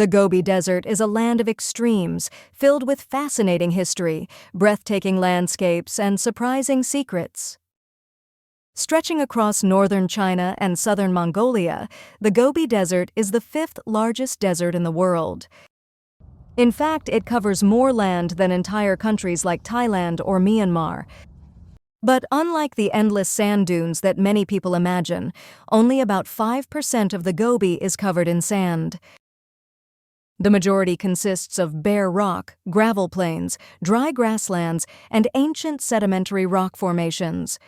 The Gobi Desert is a land of extremes, filled with fascinating history, breathtaking landscapes, and surprising secrets. Stretching across northern China and southern Mongolia, the Gobi Desert is the fifth largest desert in the world. In fact, it covers more land than entire countries like Thailand or Myanmar. But unlike the endless sand dunes that many people imagine, only about 5% of the Gobi is covered in sand. The majority consists of bare rock, gravel plains, dry grasslands, and ancient sedimentary rock formations.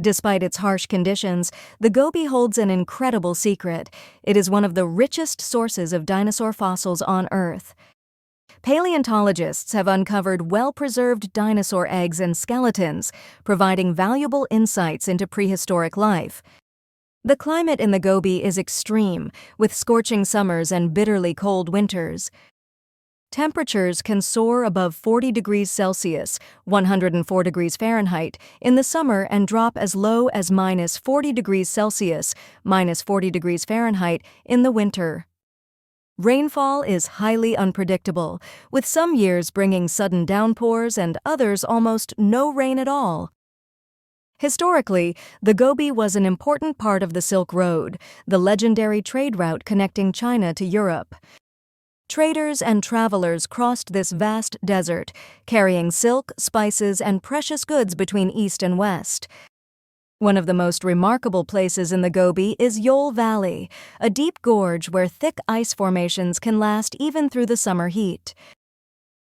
Despite its harsh conditions, the Gobi holds an incredible secret. It is one of the richest sources of dinosaur fossils on Earth. Paleontologists have uncovered well-preserved dinosaur eggs and skeletons, providing valuable insights into prehistoric life. The climate in the Gobi is extreme, with scorching summers and bitterly cold winters. Temperatures can soar above 40 degrees Celsius, 104 degrees Fahrenheit, in the summer and drop as low as minus 40 degrees Celsius, minus 40 degrees Fahrenheit, in the winter. Rainfall is highly unpredictable, with some years bringing sudden downpours and others almost no rain at all. Historically, the Gobi was an important part of the Silk Road, the legendary trade route connecting China to Europe. Traders and travelers crossed this vast desert, carrying silk, spices, and precious goods between east and west. One of the most remarkable places in the Gobi is Yol Valley, a deep gorge where thick ice formations can last even through the summer heat.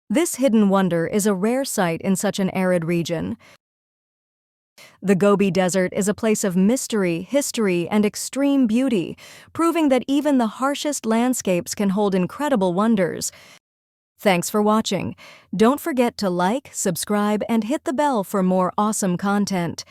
This hidden wonder is a rare sight in such an arid region. The Gobi Desert is a place of mystery, history, and extreme beauty, proving that even the harshest landscapes can hold incredible wonders. Thanks for watching. Don't forget to like, subscribe, and hit the bell for more awesome content.